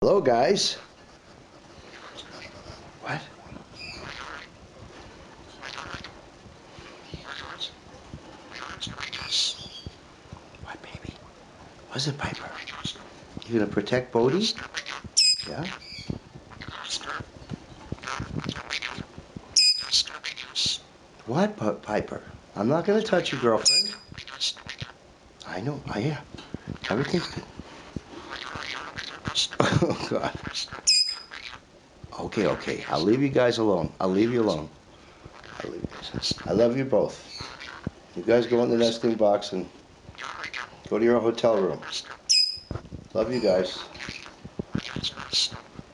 Hello, guys. What? What, baby? What's it, Piper? You gonna protect Bodhi? Yeah? What, Piper? I'm not gonna touch your girlfriend. I know. Yeah. Everything's good. Oh, God. Okay. I'll leave you guys alone. I'll leave you alone. I'll leave you guys. I love you both. You guys go in the nesting box and go to your hotel room. Love you guys.